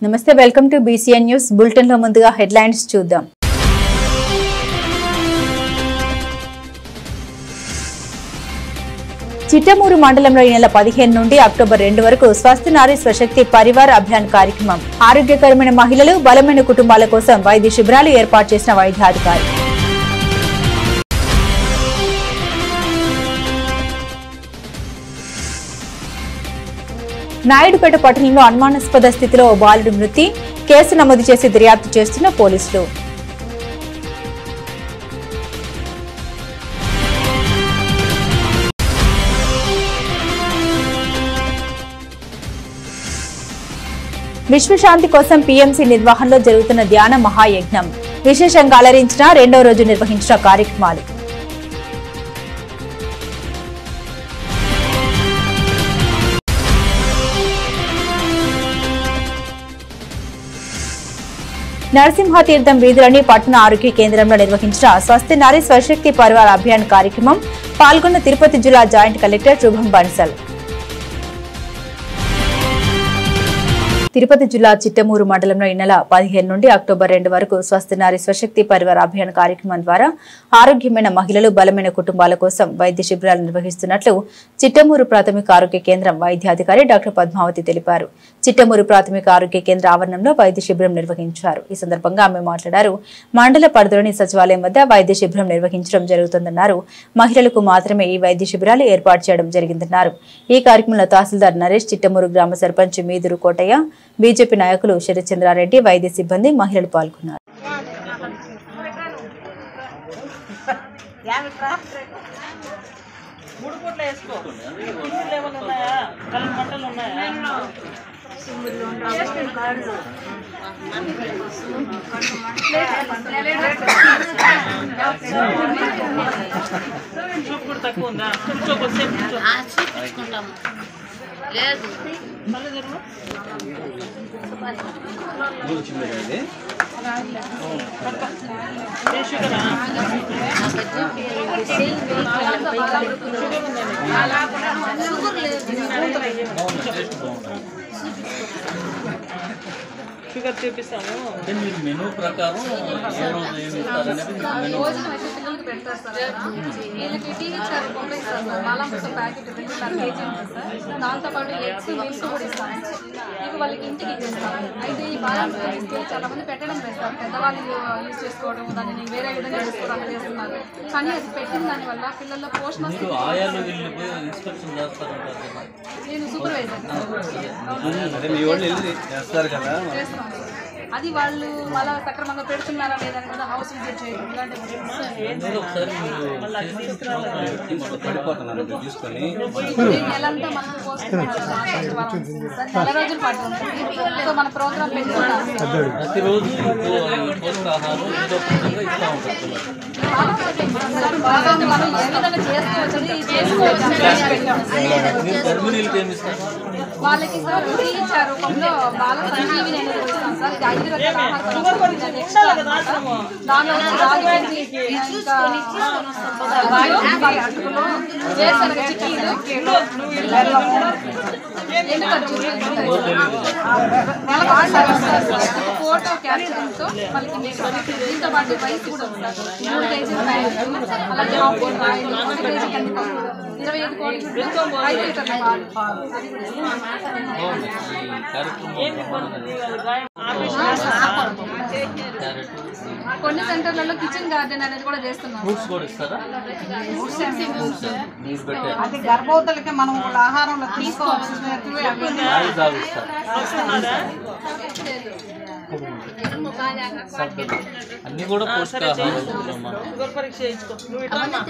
నమస్తే, welcome to BCN news bulletin లో ముందుగా హెడ్లైన్స్ చూద్దాం. చిట్టమూరు మండలంలో ఈ నెల 15 నుండి అక్టోబర్ 2 వరకు స్వస్థ నారీ స్వశక్తి పరివార్ అభియాన్ కార్యక్రమం. ఆరోగ్యకరమైన మహిళలు, బలమైన కుటుంబాల కోసం వైద్య శిబిరాలు ఏర్పాటు చేసిన వైద్యాధికారి. నాయుడుపేట పట్టణంలో అనుమానాస్పద స్థితిలో ఓ బాలుడి మృతి. కేసు నమోదు చేసి దర్యాప్తు చేస్తున్న పోలీసులు. విశ్వశాంతి కోసం పీఎంసీ నిర్వహణలో జరుగుతున్న ధ్యాన మహాయజ్ఞం. విశేషంగా అలరించిన 2వ రోజు నిర్వహించిన కార్యక్రమాలు. నరసింహతీర్థం వీధులని పట్టణ ఆరోగ్య కేంద్రంలో నిర్వహించిన స్వస్థ నారీ స్వశక్తి పరివార్ అభియాన్ కార్యక్రమం. పాల్గొన్న తిరుపతి జిల్లా జాయింట్ కలెక్టర్ శుభం బన్సల్. తిరుపతి జిల్లా చిట్టమూరు మండలంలో ఈ నెల 15 నుండి అక్టోబర్ 2 వరకు స్వస్థ నారీ స్వశక్తి పరివార్ అభియాన్ కార్యక్రమం ద్వారా ఆరోగ్యమైన మహిళలు, బలమైన కుటుంబాల కోసం వైద్య శిబిరాలు నిర్వహిస్తున్నట్లు చిట్టమూరు ప్రాథమిక ఆరోగ్య కేంద్రం వైద్యాధికారి డాక్టర్ పద్మావతి తెలిపారు. చిట్టమూరు ప్రాథమిక ఆరోగ్య కేంద్ర ఆవరణంలో వైద్య శిబిరం నిర్వహించారు. ఈ సందర్భంగా ఆమె మాట్లాడారు. మండల పరిధిలోని సచివాలయం వద్ద వైద్య శిబిరం నిర్వహించడం జరుగుతుందన్నారు. మహిళలకు మాత్రమే ఈ వైద్య శిబిరాలు ఏర్పాటు చేయడం జరిగిందన్నారు. ఈ కార్యక్రమంలో తహసీల్దార్ నరేష్, చిట్టమూరు గ్రామ సర్పంచ్ మీదురు కోటయ్య, బీజేపీ నాయకులు శరత్చంద్రారెడ్డి, వైద్య సిబ్బంది, మహిళలు పాల్గొన్నారు. షుగర్ చూపిస్తాము. మీరు మెనూ ప్రకారం ఏ రోజు ఏమి ఇస్తారనేది భోజనం అయితే పిల్లలకి పెడతారు సార్. వీళ్ళకి టీవీ చారు కూడా ఇస్తారు సార్. బాలం కోసం ప్యాకెట్ 2.5 కేజీ ఉంటుంది సార్. దాంతోపాటు ఎగ్స్, మిల్క్ కూడా ఇస్తాము. ఇవి వాళ్ళకి ఇంటికి ఇచ్చేస్తాము. అయితే ఈ బాలం తీసుకెళ్ళి చాలా మంది పెట్టడం పెడతారు. పెద్దవాళ్ళు యూజ్ చేసుకోవడం, దాన్ని వేరే విధంగా చేసుకోవడం చేస్తున్నారు. కానీ అది పెట్టిన దానివల్ల పిల్లల్లో పోషణ. నేను సూపర్వైజర్ చేస్తాను. అది వాళ్ళు మళ్ళీ సక్రమంగా పెడుతున్నారా లేదని కూడా హౌస్ విజిట్ చేయడం ఇలాంటి నెలంతా మనం పోస్తున్నారు. 4 రోజుల పాటు ఉంటుంది. సో మన ప్రోగ్రామ్ పెట్టుకుంటాం. మనం ఏ విధంగా వాళ్ళకి సార్ టీచర్ రూపంలో బాల సంజీవిని అనేది ఇస్తాం సార్. ఇది 5 రకాల దానిలో రాగి, ఇంకా అటుకులు, వేరుశనగ చిక్కీలు, ఫోటో క్యాప్చరింగ్తో వాళ్ళకి దీంతో పాటు రైస్ కూడా వస్తారు. 3 కేజీల ప్యాకెట్, అలాగే 1 ఆయిల్, 1 కేజీ కందిపప్పు, 25 కోట్లు 5 లీటర్ల పాలు. కొన్ని సెంటర్లలో కిచెన్ గార్డెన్ అనేది కూడా చేస్తున్నాం. అది గర్భవతులకి మనం ఆహారంలో తీసుకోవాల్సిన అన్ని కూడా షుగర్ పరీక్ష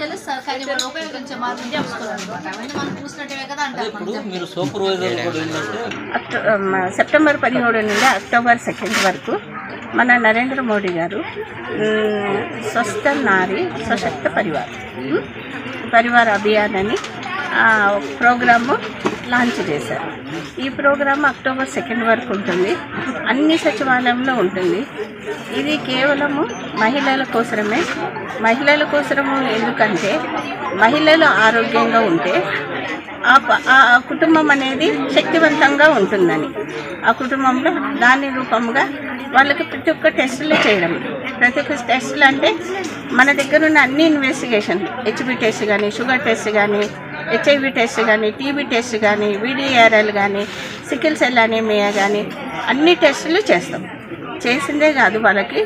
తెలుసు సార్, కానీ మనం ఉపయోగించే మార్గం మనం చూసినట్టే కదా అంటారు. మీరు సూపర్వైజర్ కూడా ఏంటంటే సెప్టెంబర్ 17 నుండి అక్టోబర్ 2 వరకు మన నరేంద్ర మోడీ గారు స్వస్థ నారీ సశక్త పరివార్ అభియాన్ అని ప్రోగ్రాము లాంచ్ చేశారు. ఈ ప్రోగ్రాం అక్టోబర్ 2 వరకు ఉంటుంది. అన్ని సచివాలయంలో ఉంటుంది. ఇది కేవలము మహిళల కోసమే. మహిళల కోసము ఎందుకంటే మహిళలు ఆరోగ్యంగా ఉంటే ఆ కుటుంబం అనేది శక్తివంతంగా ఉంటుందని, ఆ కుటుంబంలో దాని రూపంగా వాళ్ళకి ప్రతి ఒక్క టెస్టులు చేయడం. ప్రతి ఒక్క టెస్టులు అంటే మన దగ్గర ఉన్న అన్ని ఇన్వెస్టిగేషన్, హెచ్బి టెస్ట్ కానీ, షుగర్ టెస్ట్ కానీ, హెచ్ఐవి టెస్ట్ కానీ, టీబీ టెస్ట్ కానీ, VDRL కానీ, సికిల్ సెల్ అనీమియా కానీ అన్ని టెస్టులు చేస్తాం. చేసిందే కాదు, వాళ్ళకి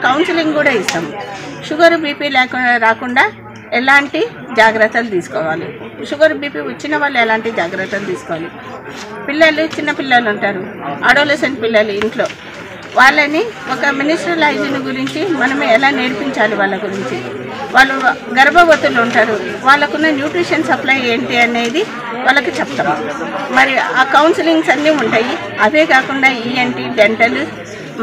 కౌన్సిలింగ్ కూడా ఇస్తాం. షుగర్ బీపీ రాకుండా ఎలాంటి జాగ్రత్తలు తీసుకోవాలి, షుగర్ బీపీ వచ్చిన వాళ్ళు ఎలాంటి జాగ్రత్తలు తీసుకోవాలి. పిల్లలు, చిన్న పిల్లలు ఉంటారు, అడోలసెంట్ పిల్లలు ఇంట్లో, వాళ్ళని ఒక మినిస్ట్రల్ హైజీన్ గురించి మనం ఎలా నేర్పించాలి, వాళ్ళ గురించి. వాళ్ళు గర్భవతులు ఉంటారు, వాళ్ళకున్న న్యూట్రిషన్ సప్లై ఏంటి అనేది వాళ్ళకి చెప్తాం. మరి ఆ కౌన్సిలింగ్స్ అన్నీ ఉంటాయి. అవే కాకుండా ENT, డెంటల్,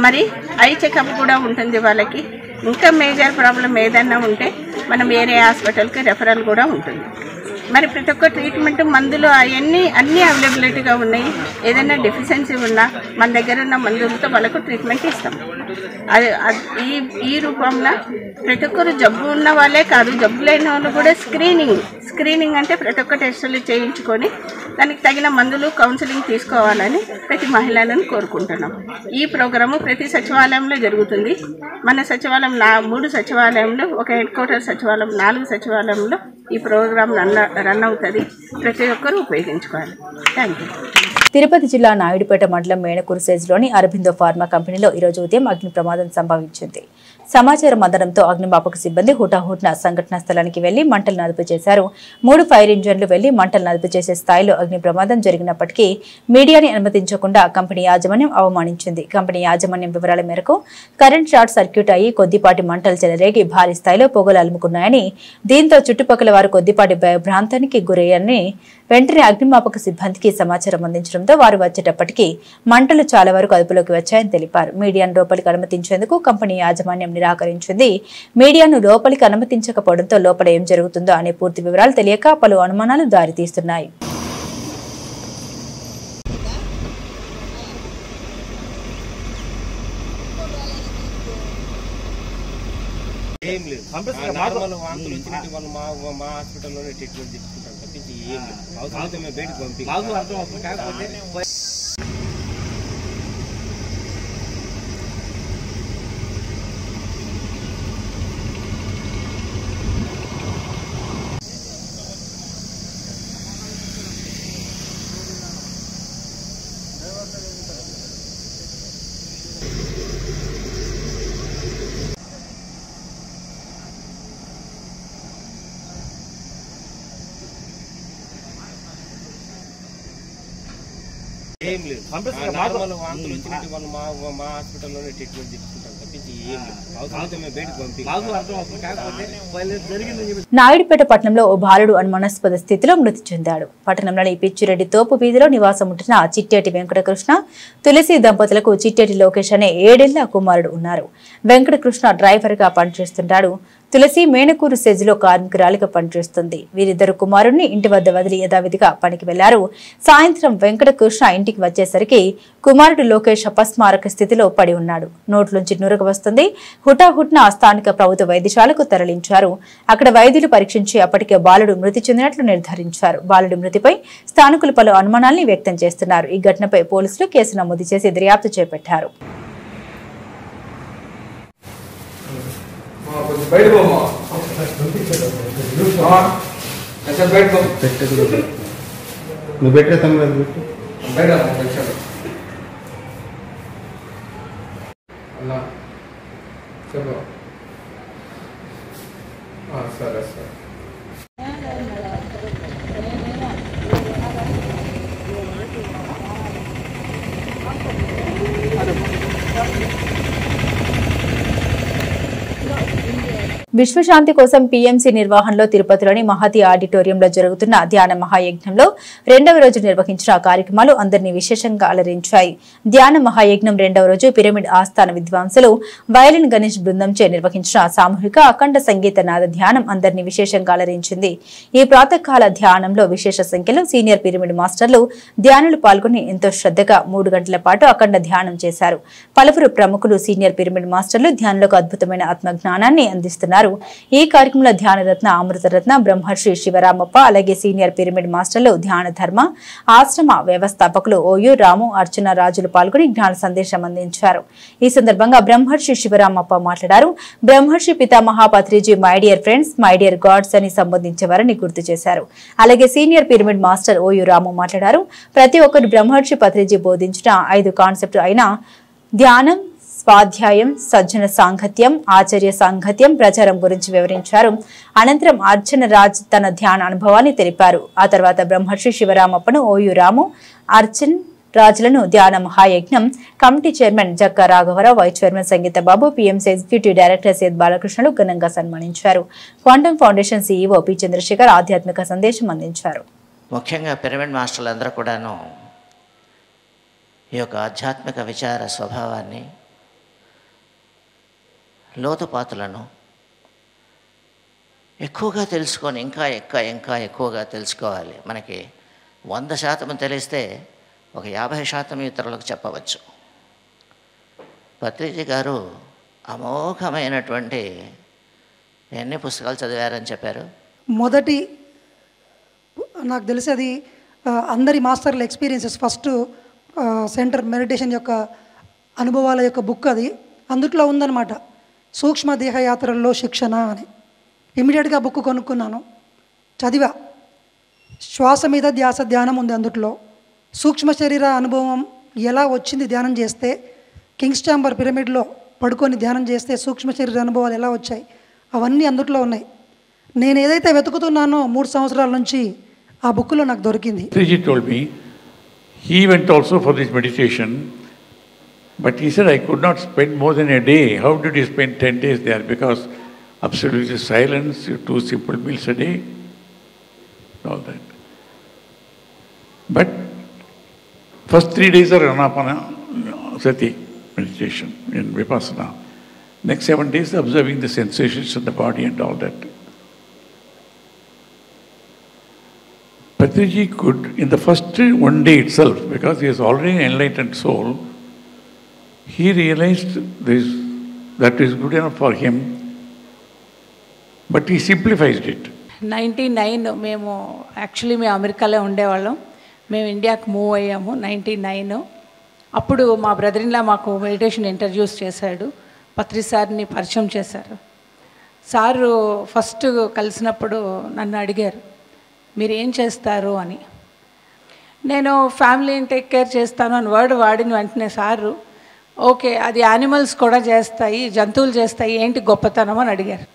మరి ఐ చెకప్ కూడా ఉంటుంది వాళ్ళకి. ఇంకా మేజర్ ప్రాబ్లం ఏదైనా ఉంటే మనం వేరే హాస్పిటల్కి రెఫరల్ కూడా ఉంటుంది. మరి ప్రతి ఒక్క ట్రీట్మెంట్, మందులు అవన్నీ అన్నీ అవైలబిలిటీగా ఉన్నాయి. ఏదైనా డెఫిషియన్సీ ఉన్నా మన దగ్గర ఉన్న మందులతో వాళ్ళకు ట్రీట్మెంట్ ఇస్తాం. అది ఈ రూపంలో ప్రతి ఒక్కరు జబ్బు ఉన్న వాళ్ళే కాదు, జబ్బు లేని వాళ్ళు కూడా స్క్రీనింగ్ అంటే ప్రతి ఒక్క టెస్టులు చేయించుకొని దానికి తగిన మందులు, కౌన్సిలింగ్ తీసుకోవాలని ప్రతి మహిళలను కోరుకుంటున్నాం. ఈ ప్రోగ్రాము ప్రతి సచివాలయంలో జరుగుతుంది. మన సచివాలయం 3 సచివాలయంలో, ఒక హెడ్ క్వార్టర్ సచివాలయం, 4 సచివాలయంలో ఈ ప్రోగ్రాం రన్ అవుతుంది. ప్రతి ఒక్కరూ ఉపయోగించుకోవాలి. Thank you. తిరుపతి జిల్లా నాయుడుపేట మండలం మేణకూరు సెజ్లోని అరబిందో ఫార్మా కంపెనీలో ఈరోజు ఉదయం అగ్ని ప్రమాదం సంభవించింది. సమాచారం అందడంతో అగ్నిమాపక సిబ్బంది హుటాహుటిన సంఘటనా స్థలానికి వెళ్లి మంటలను అదుపు చేశారు. 3 ఫైర్ ఇంజన్లు వెళ్లి మంటలను అదుపు చేసే స్థాయిలో అగ్ని ప్రమాదం జరిగినప్పటికీ మీడియాని అనుమతించకుండా కంపెనీ యాజమాన్యం అవమానించింది. కంపెనీ యాజమాన్యం వివరాల మేరకు కరెంట్ షార్ట్ సర్క్యూట్ అయ్యి కొద్దిపాటి మంటలు చెలరేగి భారీ స్థాయిలో పొగలు అలుముకున్నాయని, దీంతో చుట్టుపక్కల వారు కొద్దిపాటి భయభ్రాంతానికి గురయ్యారని వెంటనే అగ్నిమాపక సిబ్బందికి సమాచారం అందించడంతో వారు వచ్చేటప్పటికీ మంటలు చాలా వరకు అదుపులోకి వచ్చాయని తెలిపారు. మీడియాను లోపలికి అనుమతించేందుకు కంపెనీ యాజమాన్యం నిరాకరించింది. మీడియాను లోపలికి అనుమతించకపోవడంతో లోపల ఏం జరుగుతుందో అనే పూర్తి వివరాలు తెలియక పలు అనుమానాలు దారితీస్తున్నాయి. ఏం లేదు, నార్మల్ వాంతులు వచ్చినట్టు వాళ్ళు మా హాస్పిటల్లోనే ట్రీట్మెంట్ తీసుకుంటాం తప్పించి ఏం లేదు. అవసరం మేము బయటకు పంపి కాకపోతే ఏం లేదు, నార్మల్ వాంతులు వచ్చినట్టు వాళ్ళు మా హాస్పిటల్లోనే ట్రీట్మెంట్ తీసుకుంటాం తప్పించి ఏం లేదు. అవసరం మేము బయటకు పంపి కాకపోతే నాయుడుపేట పట్టణంలో ఓ బాలుడు అనుమానాస్పద స్థితిలో మృతి చెందాడు. పట్టణంలోని పిచ్చిరెడ్డి తోపు వీధిలో నివాసం ఉంటున్న చిట్టేటి వెంకటకృష్ణ, తులసి దంపతులకు చిట్టేటి లోకేష్ అనే 7 ఏళ్ల కుమారుడు ఉన్నారు. వెంకటకృష్ణ డ్రైవర్ గా పనిచేస్తుంటాడు. తులసి మేణకూరు సెజ్లో కార్మికురాలిగా పనిచేస్తుంది. వీరిద్దరు కుమారుణ్ణి ఇంటి వద్ద వదిలి యథావిధిగా పనికి వెళ్లారు. సాయంత్రం వెంకటకృష్ణ ఇంటికి వచ్చేసరికి కుమారుడు లోకేష్ అపస్మారక స్థితిలో పడి ఉన్నాడు. నోట్లోంచి నురగ వస్తుంది. హుటాహుట్న స్థానిక ప్రభుత్వ వైద్యశాలకు తరలించారు. అక్కడ వైద్యులు పరీక్షించి అప్పటికే బాలుడు మృతి చెందినట్లు నిర్ధారించారు. బాలుడి మృతిపై స్థానికులు పలు అనుమానాల్ని వ్యక్తం చేస్తున్నారు. ఈ ఘటనపై పోలీసులు కేసు నమోదు చేసి దర్యాప్తు చేపట్టారు. నువ్వు పెట్టే తమ్ముడు సరే సరే. విశ్వశాంతి కోసం పీఎంసీ నిర్వహణలో తిరుపతిలోని మహతి ఆడిటోరియంలో జరుగుతున్న ధ్యాన మహాయజ్ఞంలో 2వ రోజు నిర్వహించిన కార్యక్రమాలు అందరినీ విశేషంగా అలరించాయి. ధ్యాన మహాయజ్ఞం 2వ రోజు పిరమిడ్ ఆస్థాన విద్వాంసులు వయలిన్ గణేష్ బృందంచే నిర్వహించిన సామూహిక అఖండ సంగీత నాద ధ్యానం అందరినీ విశేషంగా అలరించింది. ఈ ప్రాతకాల ధ్యానంలో విశేష సంఖ్యలో సీనియర్ పిరమిడ్ మాస్టర్లు ధ్యానులు పాల్గొని ఎంతో శ్రద్ధగా 3 గంటల పాటు అఖండ ధ్యానం చేశారు. పలువురు ప్రముఖులు సీనియర్ పిరమిడ్ మాస్టర్లు ధ్యానంలో అద్భుతమైన ఆత్మజ్ఞానాన్ని అందిస్తున్నారు. ఈ కార్యక్రమంలో ధ్యానరత్న అమృతరత్న బ్రహ్మర్షి శివరామప్ప అలాగే సీనియర్ పిరమిడ్ మాస్టర్లు ధ్యాన ధర్మ ఆశ్రమ వ్యవస్థాపకులు ఓయూ రాము అర్చన రాజులు పాల్గొని జ్ఞాన సందేశం అందించారు. ఈ సందర్భంగా బ్రహ్మర్షి శివరామప్ప మాట్లాడారు. బ్రహ్మర్షి పితామహ Patriji my dear friends my dear God's అని సంబోధించేవారని గుర్తు చేశారు. అలాగే సీనియర్ పిరమిడ్ మాస్టర్ ఓయూ రాము మాట్లాడారు. ప్రతి ఒక్కరు బ్రహ్మర్షి పత్రిజీ బోధించిన 5 కాన్సెప్ట్ అయిన ధ్యానం, స్వాధ్యాయం, సజ్జన సాంగత్యం, ఆచార్య సాంగత్యం, ప్రచారం గురించి వివరించారు. అనంతరం అర్చన రాజ్ తన ధ్యాన అనుభవాన్ని తెలిపారు. ఆ తర్వాత బ్రహ్మర్షి శివరామప్పను, ఓయూ రాము, అర్చన్ రాజులను ధ్యాన మహాయజ్ఞం కమిటీ చైర్మన్ జక్క రాఘవరావు, vice chairman Sangeetha Babu, PMC executive director Syed బాలకృష్ణలు ఘనంగా సన్మానించారు. Quantum foundation CEO P Chandrasekhar ఆధ్యాత్మిక సందేశం అందించారు. ముఖ్యంగా పిరమిడ్ మాస్టర్లందరూ కూడాను ఈ యొక్క ఆధ్యాత్మిక విచార స్వభావాన్ని, లోతుపాతులను ఎక్కువగా తెలుసుకొని ఇంకా ఎక్కువగా తెలుసుకోవాలి. మనకి 100% తెలిస్తే ఒక 50% ఇతరులకు చెప్పవచ్చు. పత్రిజీ గారు అమోఘమైనటువంటి ఎన్ని పుస్తకాలు చదివారని చెప్పారు? మొదటి నాకు తెలిసి అది అందరి మాస్టర్ల ఎక్స్పీరియన్సెస్ ఫస్ట్ సెంటర్ మెడిటేషన్ యొక్క అనుభవాల యొక్క బుక్ అది. అందుట్లో ఉందన్నమాట సూక్ష్మ దేహయాత్రల్లో శిక్షణ అని. ఇమీడియట్గా బుక్ కొనుక్కున్నాను, చదివా. శ్వాస మీద ధ్యాస ధ్యానం ఉంది అందుట్లో. సూక్ష్మ శరీర అనుభవం ఎలా వచ్చింది ధ్యానం చేస్తే, కింగ్స్ ఛాంబర్ పిరమిడ్లో పడుకొని ధ్యానం చేస్తే సూక్ష్మ శరీర అనుభవాలు ఎలా వచ్చాయి అవన్నీ అందుట్లో ఉన్నాయి. నేను ఏదైతే వెతుకుతున్నానో 3 సంవత్సరాల నుంచి ఆ బుక్లో నాకు దొరికింది. He told me he went also for this meditation, but he said I could not spend more than a day. How did you spend 10 days there? Because absolutely silence, 2 simple meals a day, all that. But first 3 days are Anapana Sati meditation in Vipassana. Next 7 days observing the sensations of the body and all that. Patriji could, in the first 1 day itself, because he is already an enlightened soul, he realized this, that is good enough for him, but he simplified it. 99 మేము actually మేము అమెరికాలో ఉండేవాళ్ళం. మేము ఇండియాకి move అయ్యాము 99. అప్పుడు మా brother in law మాకు మెడిటేషన్ ఇంట్రడ్యూస్ చేశాడు. పత్రి సార్ని పరిచయం చేశారు. సారు ఫస్ట్ కలిసినప్పుడు నన్ను అడిగారు మీరు ఏం చేస్తారు అని. నేను ఫ్యామిలీని టేక్ కేర్ చేస్తాను అని వర్డ్ వాడిన వెంటనే సారు ఓకే అది యానిమల్స్ కూడా చేస్తాయి, జంతువులు చేస్తాయి, ఏంటి గొప్పతనం అని అడిగారు.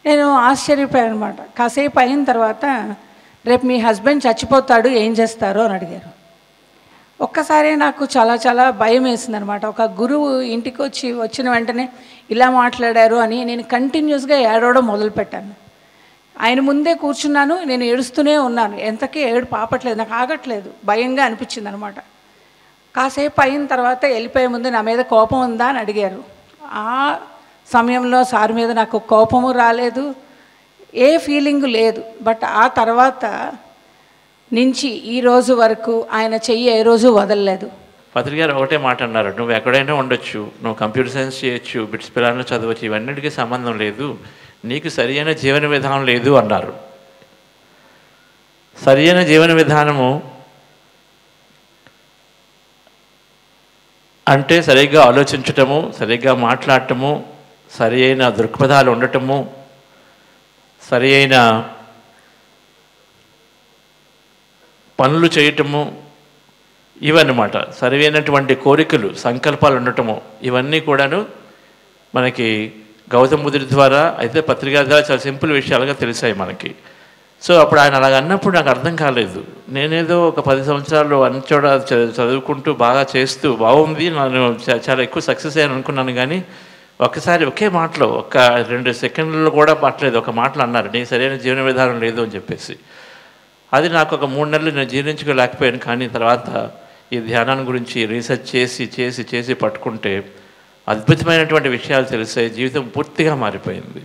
నేను ఆశ్చర్యపోయాను అనమాట. కాసేపు అయిన తర్వాత రేపు మీ హస్బెండ్ చచ్చిపోతాడు ఏం చేస్తారు అని అడిగారు. ఒక్కసారి నాకు చాలా భయం వేసింది అనమాట. ఒక గురువు ఇంటికి వచ్చిన వెంటనే ఇలా మాట్లాడారు అని నేను కంటిన్యూస్గా ఏడవడం మొదలుపెట్టాను. ఆయన ముందే కూర్చున్నాను, నేను ఏడుస్తూనే ఉన్నాను. ఎంతకీ ఏడు పాపట్లేదు, నాకు ఆగట్లేదు, భయంగా అనిపించింది అనమాట. కాసేపు అయిన తర్వాత వెళ్ళిపోయే ముందు నా మీద కోపం ఉందా అని అడిగారు. ఆ సమయంలో సార్ మీద నాకు కోపము రాలేదు, ఏ ఫీలింగ్ లేదు. బట్ ఆ తర్వాత నుంచి ఈ రోజు వరకు ఆయన చెయ్యి ఏ రోజు వదలలేదు. పత్రిక గారు ఒకటే మాట అన్నారు, నువ్వు ఎక్కడైనా ఉండొచ్చు, నువ్వు కంప్యూటర్ సైన్స్ చేయొచ్చు, బిట్స్ పిల్లలను చదవచ్చు, ఇవన్నిటికీ సంబంధం లేదు, నీకు సరియైన జీవన విధానం లేదు అన్నారు. సరియైన జీవన విధానము అంటే సరిగ్గా ఆలోచించటము, సరిగ్గా మాట్లాడటము, సరి అయిన దృక్పథాలు ఉండటము, సరి అయిన పనులు చేయటము, ఇవన్నమాట. సరైనటువంటి కోరికలు, సంకల్పాలు ఉండటము, ఇవన్నీ కూడాను మనకి గౌతమ బుద్ధుడి ద్వారా అయితే పత్రిక ద్వారా చాలా సింపుల్ విషయాలుగా తెలిసాయి మనకి. సో అప్పుడు ఆయన అలాగ అన్నప్పుడు నాకు అర్థం కాలేదు. నేనేదో ఒక 10 సంవత్సరాలు అన్ని చోట చదువుకుంటూ బాగా చేస్తూ బాగుంది, నేను చాలా ఎక్కువ సక్సెస్ అయ్యాను అనుకున్నాను. కానీ ఒకసారి ఒకే మాటలో 1-2 సెకండ్లలో కూడా పట్టలేదు, ఒక మాటలు అన్నారు, నీ సరైన జీవన విధానం లేదు అని చెప్పేసి. అది నాకు ఒక 3 నెలలు నేను జీర్ణించుకోలేకపోయాను. కానీ తర్వాత ఈ ధ్యానాన్ని గురించి రీసెర్చ్ చేసి పట్టుకుంటే అద్భుతమైనటువంటి విషయాలు తెలిసే జీవితం పూర్తిగా మారిపోయింది.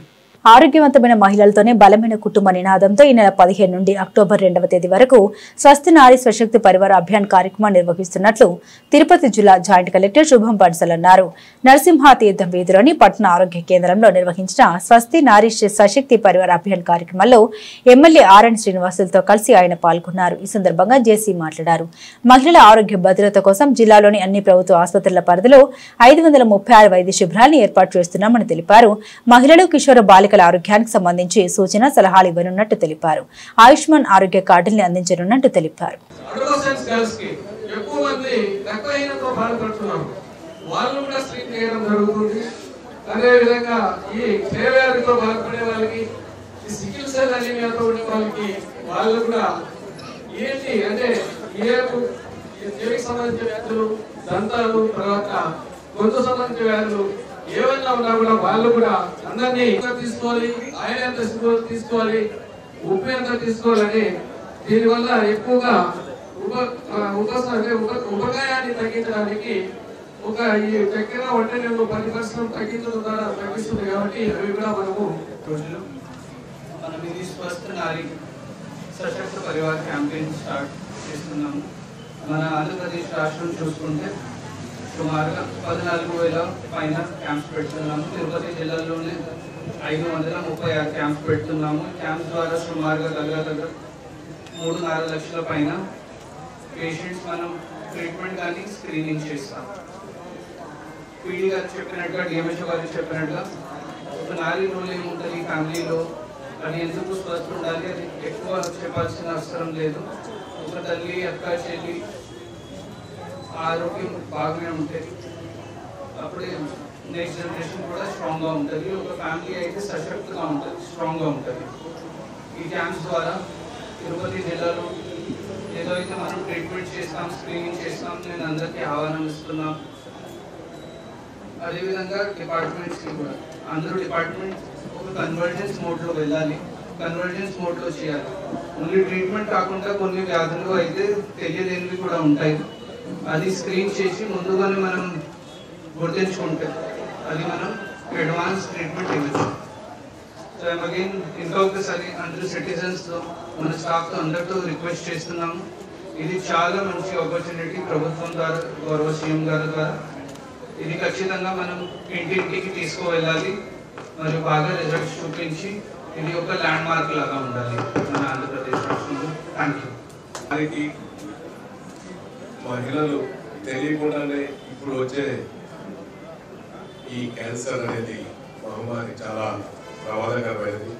ఆరోగ్యవంతమైన మహిళలతోనే బలమైన కుటుంబ నినాదంతో ఈ నెల 15 నుండి అక్టోబర్ 2వ తేదీ వరకు స్వస్తి నారీ స్వశక్తి పరివార అభియాన్ కార్యక్రమాన్ని నిర్వహిస్తున్నట్లు తిరుపతి జిల్లా జాయింట్ కలెక్టర్ శుభం పన్సల్ అన్నారు. నరసింహాతీర్థం వీధిలోని పట్టణ ఆరోగ్య కేంద్రంలో నిర్వహించిన స్వస్తి నారీ స్వశక్తి పరివార అభియాన్ కార్యక్రమంలో ఎమ్మెల్యే ఆర్ఎన్ శ్రీనివాసులతో కలిసి ఆయన పాల్గొన్నారు. ఈ సందర్భంగా జేసీ మాట్లాడారు. మహిళల ఆరోగ్య భద్రత కోసం జిల్లాలోని అన్ని ప్రభుత్వ ఆసుపత్రుల పరిధిలో 536 వైద్య శిబిరాలను ఏర్పాటు చేస్తున్నామని తెలిపారు. మహిళలు కిషోర బాలికల ఆరోగ్యానికి సంబంధించి సూచన సలహాలు ఇవ్వనున్నట్టు తెలిపారు. ఆయుష్మాన్ ఆరోగ్య కార్డుల్ని అందించనున్నట్టు తెలిపారు. ఏవైనా ఉన్నా కూడా వాళ్ళు కూడా అందరినీ తీసుకోవాలి, ఆయన ఎంత తీసుకోవాలి, ఉప్పు ఎంత తీసుకోవాలని, దీనివల్ల ఎక్కువగా ఉపకాయాన్ని తగ్గించడానికి ఈ చక్కెర వంటలు 10% తగ్గించడం ద్వారా తగ్గిస్తుంది. కాబట్టి అవి కూడా మనం ఇది స్వస్థ నారీ సశక్త పరివార క్యాంపెయిన్ స్టార్ట్ చేస్తున్నాము. మన ఆంధ్రప్రదేశ్ రాష్ట్రం చూసుకుంటే సుమారుగా 14,000 పైన క్యాంప్స్ పెడుతున్నాము. తిరుపతి జిల్లాలోనే 536 క్యాంప్స్ పెడుతున్నాము. క్యాంప్స్ ద్వారా సుమారుగా దగ్గర 3.5 లక్షల పైన పేషెంట్స్ మనం ట్రీట్మెంట్ కానీ స్క్రీనింగ్ చేస్తాం. పీడీ గారు చెప్పినట్టుగా, డిఎంహెచ్ఓ గారు చెప్పినట్టుగా ఒక నారీ రోల్ ఏముంటుంది ఫ్యామిలీలో, అది ఎందుకు స్వస్థ ఉండాలి అది ఎక్కువ చెప్పాల్సిన అవసరం లేదు. ఒక తల్లి, అక్క, చెల్లి ఆరోగ్యం బాగానే ఉంటుంది, అప్పుడే నెక్స్ట్ జనరేషన్ కూడా స్ట్రాంగ్గా ఉంటుంది. ఒక ఫ్యామిలీ అయితే సశక్తిగా ఉంటుంది, స్ట్రాంగ్గా ఉంటుంది. ఈ క్యాంప్స్ ద్వారా తిరుపతి జిల్లాలో ఏదో అయితే మనం ట్రీట్మెంట్ చేస్తాం, స్క్రీనింగ్ చేస్తాం, నేను అందరికీ ఆహ్వానం ఇస్తున్నాం. అదేవిధంగా డిపార్ట్మెంట్స్కి కూడా అందరూ డిపార్ట్మెంట్స్ ఒక కన్వర్జెన్స్ మోడ్లో వెళ్ళాలి, కన్వర్జెన్స్ మోడ్లో చేయాలి. ఓన్లీ ట్రీట్మెంట్ కాకుండా కొన్ని వ్యాధులు అయితే తెలియలేనివి కూడా ఉంటాయి, అది స్క్రీన్ చేసి ముందుగానే మనం గుర్తించుకుంటే అది మనం అడ్వాన్స్ ట్రీట్మెంట్ ఇవ్వచ్చు. సో అగైన్ ఇంకా ఒకసారి అందరూ సిటిజన్స్తో, మన స్టాఫ్తో అందరితో రిక్వెస్ట్ చేస్తున్నాము. ఇది చాలా మంచి ఆపర్చునిటీ ప్రభుత్వం ద్వారా, గౌరవ సీఎం గారి ద్వారా. ఇది ఖచ్చితంగా మనం ఇంటింటికి తీసుకువెళ్ళాలి మరియు బాగా రిజల్ట్స్ చూపించి ఇది ఒక ల్యాండ్ మార్క్ లాగా ఉండాలి మన ఆంధ్రప్రదేశ్ రాష్ట్రంలో. Thank you. మహిళలు తెలియకుండానే ఇప్పుడు వచ్చే ఈ క్యాన్సర్ అనేది మహమ్మారి చాలా ప్రమాదకరమైనది.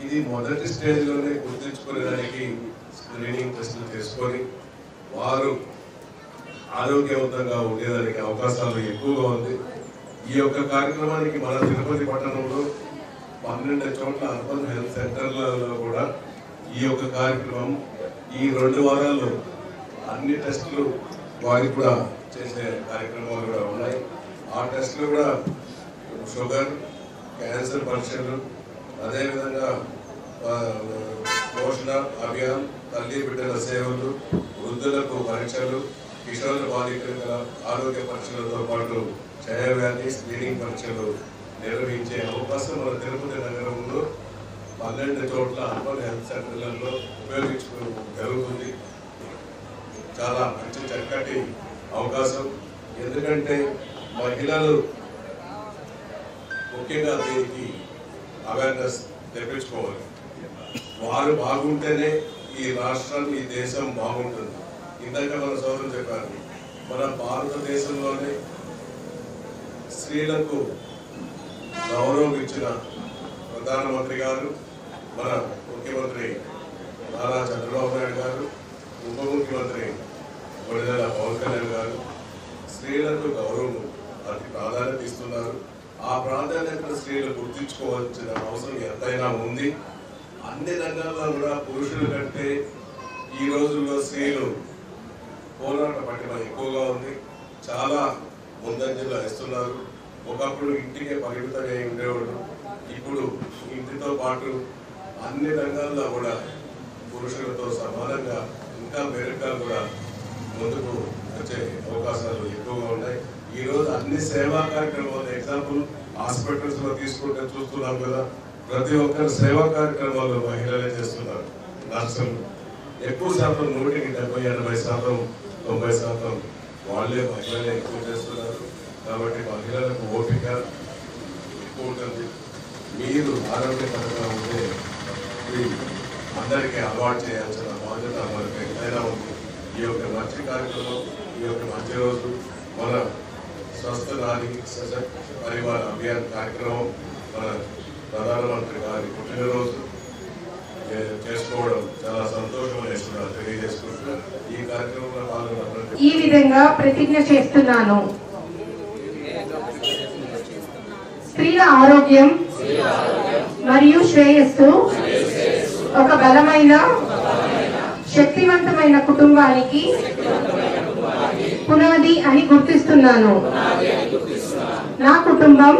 ఇది మొదటి స్టేజ్లోనే గుర్తించుకునేదానికి స్క్రీనింగ్ టెస్టులు చేసుకొని వారు ఆరోగ్యవంతంగా ఉండేదానికి అవకాశాలు ఎక్కువగా ఉంది. ఈ యొక్క కార్యక్రమానికి మన తిరుపతి పట్టణంలో 12 చోట్ల అర్బన్ హెల్త్ సెంటర్లలో కూడా ఈ యొక్క కార్యక్రమం ఈ 2 వారాల్లో అన్ని టెస్టులు వారికి కూడా చేసే కార్యక్రమాలు కూడా ఉన్నాయి. ఆ టెస్టులు కూడా షుగర్, క్యాన్సర్ పరీక్షలు, అదేవిధంగా పోషణ అభియాన్, తల్లి బిడ్డల సేవలు, వృద్ధులకు పరీక్షలు, కిషోర బాలికల ఆరోగ్య పరీక్షలతో పాటు క్షయవ్యాధి స్క్రీనింగ్ పరీక్షలు నిర్వహించే అవకాశం మన తిరుపతి నగరంలో 12 చోట్ల అర్బన్ హెల్త్ సెంటర్లలో ఉపయోగించుకో జరుగుతుంది. చాలా మంచి చక్కటి అవకాశం. ఎందుకంటే మహిళలు ముఖ్యంగా దీనికి అవేర్నెస్ తెప్పించుకోవాలి. వారు బాగుంటేనే ఈ రాష్ట్రం, ఈ దేశం బాగుంటుంది. ఇందాక మన సోదరులు చెప్పారు, మన భారతదేశంలోనే స్త్రీలకు గౌరవం ఇచ్చిన ప్రధానమంత్రి గారు, మన ముఖ్యమంత్రి నారా చంద్రబాబు నాయుడు గారు, ఉప ముఖ్యమంత్రి కొణిదెల పవన్ కళ్యాణ్ గారు స్త్రీలకు గౌరవం అతి ప్రాధాన్యత ఇస్తున్నారు. ఆ ప్రాధాన్యతను స్త్రీలు గుర్తించుకోవాల్సిన అవసరం ఎంతైనా ఉంది. అన్ని రంగాల్లో కూడా పురుషుల కంటే ఈ రోజుల్లో స్త్రీలు పోరాట పట్టిన ఎక్కువగా ఉంది. చాలా ముందంజలో ఇస్తున్నారు. ఒకప్పుడు ఇంటికే పరిమితమై ఉండేవాడు. ఇప్పుడు ఇంటితో పాటు అన్ని రంగాల్లో కూడా పురుషులతో సమానంగా ఇంకా మెరుగ్గా కూడా ముందుకు వచ్చే అవకాశాలు ఎక్కువగా ఉన్నాయి. ఈరోజు అన్ని సేవా కార్యక్రమాలు ఎగ్జాంపుల్ హాస్పిటల్స్ లో తీసుకుంటే చూస్తున్నాం కదా, ప్రతి ఒక్కరు సేవా కార్యక్రమాలు మహిళలే చేస్తున్నారు. నర్సులు ఎక్కువ శాతం 100-80% 90% వాళ్ళే మహిళలే ఎక్కువ చేస్తున్నారు. కాబట్టి మహిళలకు ఓపిక ఎక్కువ ఉంటుంది. మీరు ఆరోగ్యకరంగా ఉంటే అందరికీ అలవాటు చేయాల్సిన బాధ్యత మనకు ఎంతైనా ఉంది. ఈ యొక్క మంచి కార్యక్రమం, ఈ యొక్క మంచి రోజు మన స్వస్థ నారీ సశక్త పరివార్ అభియాన్ కార్యక్రమం మన ప్రధానమంత్రి గారి పుట్టినరోజు చేసుకోవడం చాలా సంతోషం తెలియజేసుకుంటున్నాను. ఈ కార్యక్రమంలో పాల్గొన్న ఈ విధంగా ప్రతిజ్ఞ చేస్తున్నాను. స్త్రీల ఆరోగ్యం మరియు శ్రేయస్సు ఒక బలమైన శక్తివంతమైన కుటుంబానికి పునాది అని గుర్తిస్తున్నాను. నా కుటుంబం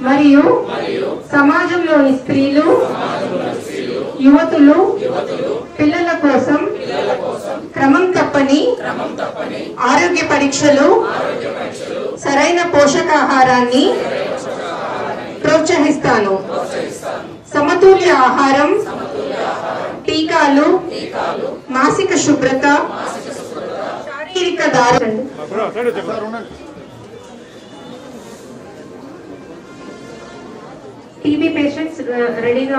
మరియు సమాజంలోని స్త్రీలు, యువతులు, పిల్లల కోసం క్రమం తప్పని ఆరోగ్య పరీక్షలు, సరైన పోషకాహారాన్ని ప్రోత్సహిస్తాను. సమతుల్య ఆహారం, టీకాలు, మాసిక శుభ్రత, శారీరక దారి టీబీ పేషెంట్స్ రెడీగా.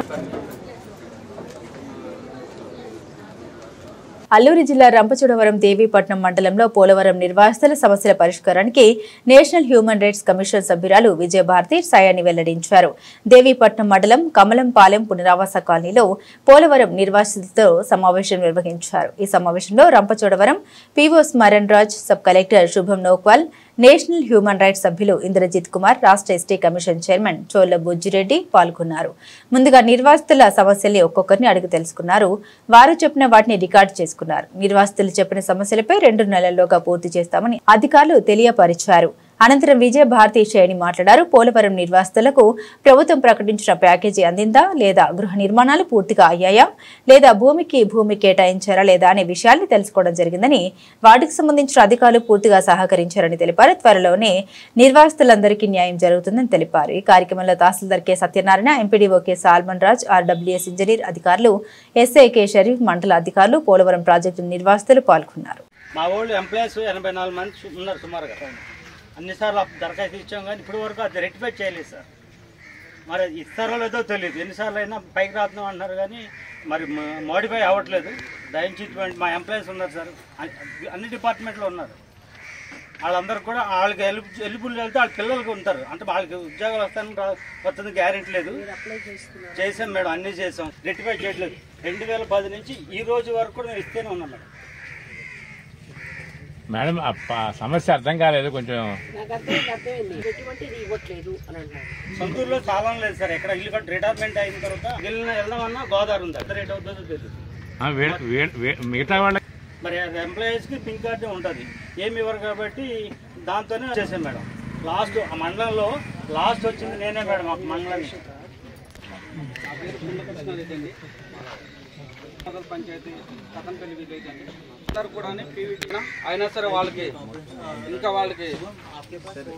అల్లూరి జిల్లా రంపచోడవరం దేవీపట్నం మండలంలో పోలవరం నిర్వాసితుల సమస్యల పరిష్కారానికి నేషనల్ హ్యూమన్ రైట్స్ కమిషన్ సభ్యురాలు విజయభారతి సాయాన్ని వెల్లడించారు. దేవీపట్నం మండలం కమలంపాలెం పునరావాస కాలనీలో పోలవరం నిర్వాసితులతో సమావేశం నిర్వహించారు. ఈ సమావేశంలో Rampachodavaram PO Smaran Raj, sub collector శుభం నోక్వాల్, నేషనల్ హ్యూమన్ రైట్స్ సభ్యులు ఇంద్రజిత్ కుమార్, రాష్ట్ర ST commission chairman Cholla Bujjireddy పాల్గొన్నారు. ముందుగా నిర్వాసితుల సమస్యల్ని ఒక్కొక్కరిని అడిగి తెలుసుకున్నారు. వారు చెప్పిన వాటిని రికార్డు చేసుకున్నారు. నిర్వాసితులు చెప్పిన సమస్యలపై 2 నెలల్లోగా పూర్తి చేస్తామని అధికారులు తెలియపరిచారు. అనంతరం విజయభారతి శ్రేణి మాట్లాడారు. పోలవరం నిర్వాసితులకు ప్రభుత్వం ప్రకటించిన ప్యాకేజీ అందిందా లేదా, గృహ నిర్మాణాలు పూర్తిగా అయ్యాయా లేదా, భూమి కేటాయించారా లేదా అనే విషయాల్ని తెలుసుకోవడం జరిగిందని, వాటికి సంబంధించిన అధికారులు పూర్తిగా సహకరించారని తెలిపారు. త్వరలోనే నిర్వాసితులందరికీ న్యాయం జరుగుతుందని తెలిపారు. ఈ కార్యక్రమంలో తహసీల్దార్ K Satyanarayana, MPDO K Solomon Raj, RWS engineer అధికారులు, ఎస్ఐ కె షరీఫ్, మండల అధికారులు, పోలవరం ప్రాజెక్టు నిర్వాసితులు పాల్గొన్నారు. మా వాళ్ళు ఎంప్లాయీస్ 84 మంది ఉన్నారు సుమారుగా. అన్నిసార్లు దరఖాస్తు ఇచ్చాం కానీ ఇప్పటి వరకు అది రెక్టిఫై చేయలేదు సార్. మరి ఇస్తారో లేదో తెలియదు. ఎన్నిసార్లు అయినా పైకి రాతున్నాం అంటున్నారు కానీ మరి మోడిఫై అవ్వట్లేదు. దయచేసి మా ఎంప్లాయీస్ ఉన్నారు సార్, అన్ని డిపార్ట్మెంట్లో ఉన్నారు. వాళ్ళందరూ కూడా వాళ్ళకి ఎలిజిబుల్ వెళ్తే వాళ్ళ పిల్లలకి ఉంటారు. అంటే వాళ్ళకి ఉద్యోగాలు వస్తుంది గ్యారెంటీ లేదు. చేసాం మేడం, అన్నీ చేసాం, రెక్టిఫై చేయట్లేదు. 2010 నుంచి ఈ రోజు వరకు కూడా మేము ఇస్తేనే ఉన్నాం మేడం. మేడం సమస్య అర్థం కాలేదు కొంచెం. సొంతూరులో చాలా లేదు సార్. ఎక్కడ ఇల్లు కట్టి రిటైర్మెంట్ అయిన తర్వాత వెళ్దామన్నా గోదావరి ఉంది. ఎంత రేట్ అవుతుందో తెలియదు. మిగతా వాళ్ళ మరి ఎంప్లాయీస్ కి పింక్ కార్డే ఉంటుంది, ఏమి ఇవ్వరు కాబట్టి దాంతోనే చేసాం మేడం. లాస్ట్ ఆ మండలంలో లాస్ట్ వచ్చింది నేనే మేడం. ఆ మండలానికి పంచాయతీ పతంపల్లి విలేజ్ అండి. అందరు కూడా అయినా సరే వాళ్ళకి ఇంకా వాళ్ళకి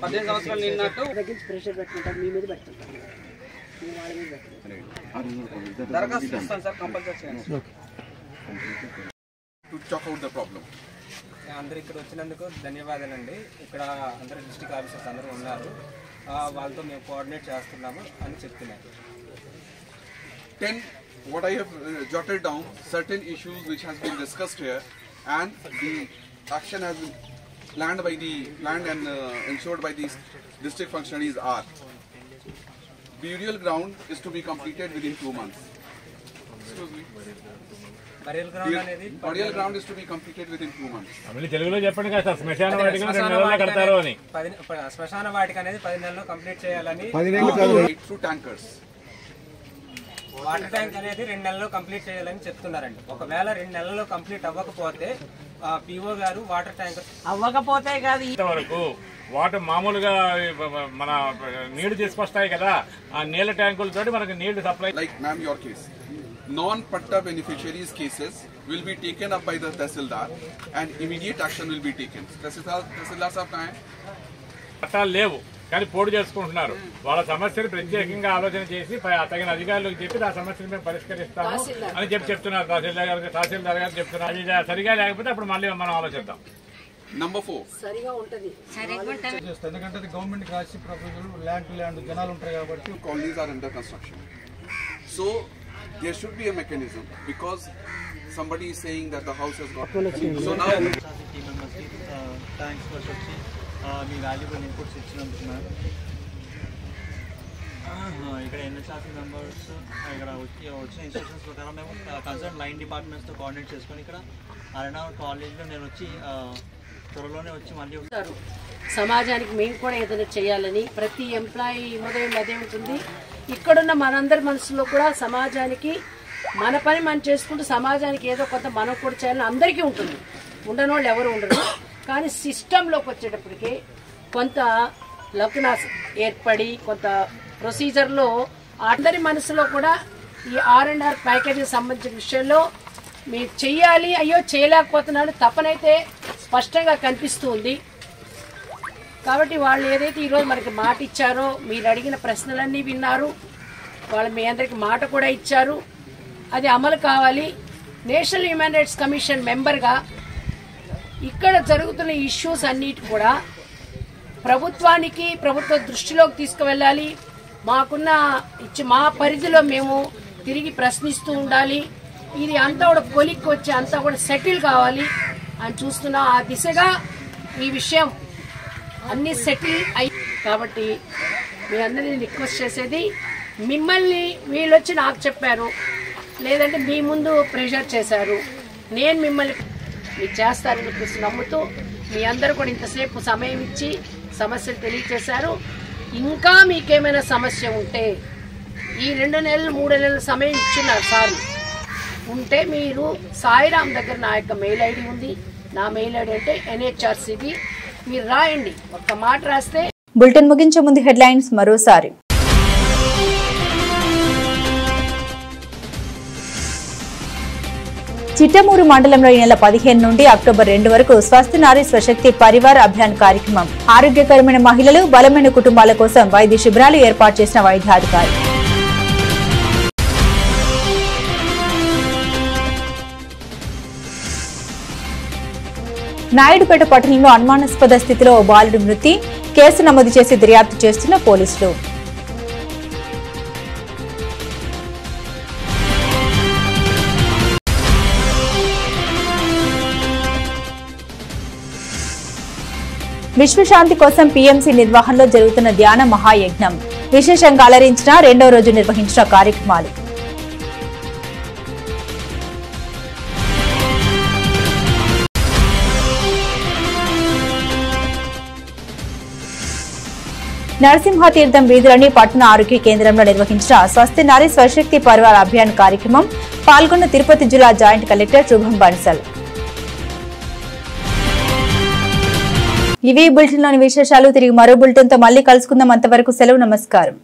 15 సంవత్సరాలు నిన్నట్టు దరఖాస్తు ఇస్తాను సార్ కంపల్సరీ. అందరూ ఇక్కడ వచ్చినందుకు ధన్యవాదాలండి. ఇక్కడ అందరూ డిస్ట్రిక్ట్ ఆఫీసర్స్ అందరూ ఉన్నారు, వాళ్ళతో మేము కోఆర్డినేట్ చేస్తున్నాము అని చెప్తున్నారు. What I have jotted down, certain issues which has been discussed here, and the action has been planned and ensured by these district functionaries are: burial ground is to be completed within 2 months. Excuse me. Burial ground is to be completed within 2 months. తెలుగులో చెప్పండి కదా sir. శ్మశాన వాటిక 2 నెలల్లో కడతారు అని. శ్మశాన వాటిక అనేది 10 నెలల్లో కంప్లీట్ చేయాలని. 10 నెలలు through tankers. వాటర్ ట్యాంక్ అనేది 2 నెలల్లో కంప్లీట్ చేయాలని చెప్తున్నారండి. ఒకవేళ 2 నెలల్లో కంప్లీట్ అవ్వకపోతే పీఓ గారు వాటర్ ట్యాంకర్ అవ్వకపోతే కాదు ఇంతవరకు వాటర్ మామూలుగా మన నీళ్లు తీసుకొస్తాయి కదా, ఆ నీళ్ళ ట్యాంకులతో మనకు నీళ్లు supply. Like ma'am, your case, non-patta beneficiaries cases will be taken up by the Tahsildar and immediate action will be taken. Tahsildar sahab kahan hai? పట్టాలు లేవు కానీ పోటీ చేసుకుంటున్నారు. వాళ్ళ సమస్యలు ప్రత్యేకంగా ఆలోచన చేసి తగిన అధికారులకు చెప్పి ఆ సమస్యను మేము పరిష్కరిస్తాము అని చెప్తున్నారు. తహసీల్దార్ గారు చెప్తున్నారు. అది సరిగా లేకపోతే అప్పుడు మళ్ళీ మనం ఆలోచిద్దాం. Number 4. సరిగా ఉంటది. ఎందుకంటే గవర్నమెంట్ రాసి ప్రపోజల్ ల్యాండ్ జనాలు ఉంటారు కాబట్టి colonies are under construction. So there should be a mechanism because somebody is saying that the house has got. So now thanks for me valuable inputs ఇచ్చినందుకు మ్యామ్. ఇక్కడ NHRC members ఇక్కడ వచ్చిన instructions ప్రకారం మేము concern line డిపార్ట్మెంట్స్తో coordinate చేసుకొని ఇక్కడ అరణా కాలేజ్లో నేను వచ్చి త్వరలోనే వచ్చి మళ్ళీ సమాజానికి మేము కూడా ఏదైనా చేయాలని ప్రతి ఎంప్లాయీ ఉదయం అదే ఉంటుంది. ఇక్కడున్న మనందరి మనసులో కూడా సమాజానికి మన పని మనం చేసుకుంటూ సమాజానికి ఏదో కొంత మనం కూడా చేయాలని అందరికీ ఉంటుంది. ఉండని వాళ్ళు ఎవరు ఉండరు. కానీ సిస్టంలోకి వచ్చేటప్పటికి కొంత లక్నాస్ ఏర్పడి కొంత ప్రొసీజర్లో అందరి మనసులో కూడా ఈ R&R ప్యాకేజీ సంబంధించిన విషయంలో మీరు చెయ్యాలి, అయ్యో చేయలేకపోతున్నాడు తపనైతే స్పష్టంగా కనిపిస్తూ ఉంది. కాబట్టి వాళ్ళు ఏదైతే ఈరోజు మనకి మాట ఇచ్చారో, మీరు అడిగిన ప్రశ్నలన్నీ విన్నారు, వాళ్ళు మీ అందరికి మాట కూడా ఇచ్చారు, అది అమలు కావాలి. నేషనల్ హ్యూమన్ రైట్స్ కమిషన్ మెంబర్గా ఇక్కడ జరుగుతున్న ఇష్యూస్ అన్నిటి కూడా ప్రభుత్వానికి ప్రభుత్వ దృష్టిలోకి తీసుకువెళ్ళాలి. మాకున్న మా పరిధిలో మేము తిరిగి ప్రశ్నిస్తూ ఉండాలి. ఇది అంతా కూడా కొలిక్కి వచ్చి అంతా కూడా సెటిల్ కావాలి అని చూస్తున్నా. ఆ దిశగా ఈ విషయం అన్ని సెటిల్ అయ్యి కాబట్టి మీ అందరినీ రిక్వెస్ట్ చేసేది, మిమ్మల్ని వీళ్ళొచ్చి నాకు చెప్పారు, లేదంటే మీ ముందు ప్రెషర్ చేశారు, నేను మిమ్మల్ని మీరు చేస్తారని చెప్పేసి నమ్ముతూ మీ అందరూ కూడా ఇంతసేపు సమయం ఇచ్చి సమస్యలు తెలియజేశారు. ఇంకా మీకేమైనా సమస్య ఉంటే ఈ 2 నెలలు 3 నెలల సమయం ఇచ్చున్నారు సార్ ఉంటే మీరు సాయిరామ్ దగ్గర నా యొక్క మెయిల్ ఐడి ఉంది. నా మెయిల్ ఐడి అంటే NHRCB. మీరు రాయండి, ఒక్క మాట రాస్తే. బులెటిన్ ముగించే ముందు హెడ్లైన్స్ మరోసారి. చిట్టమూరు మండలంలో ఈ నెల 15 నుండి అక్టోబర్ 2 వరకు స్వస్థ నారీ స్వశక్తి పరివార్ అభియాన్ కార్యక్రమం. ఆరోగ్యకరమైన మహిళలు, బలమైన కుటుంబాల కోసం వైద్య శిబిరాలు ఏర్పాటు చేసిన వైద్యాధికారి. నాయుడుపేట పట్టణంలో అనుమానాస్పద స్థితిలో ఓ బాలుడి మృతి. కేసు నమోదు చేసి దర్యాప్తు చేస్తున్న పోలీసులు. విశ్వశాంతి కోసం PMC నిర్వహణలో జరుగుతున్న ధ్యాన మహాయజ్ఞం. విశేషంగా అలరించిన 2వ రోజు నిర్వహించిన కార్యక్రమాలు. నరసింహతీర్థం వీధులని పట్టణ ఆరోగ్య కేంద్రంలో నిర్వహించిన స్వస్తి నారీ స్వశక్తి పరివార్ అభియాన్ కార్యక్రమం. పాల్గొన్న తిరుపతి జిల్లా జాయింట్ కలెక్టర్ శుభం బన్సల్. ఇవి బులెటిన్లోని విశేషాలు. తిరిగి మరో బులెటిన్తో మళ్ళీ కలుసుకుందాం. అంతవరకు సెలవు, నమస్కారం.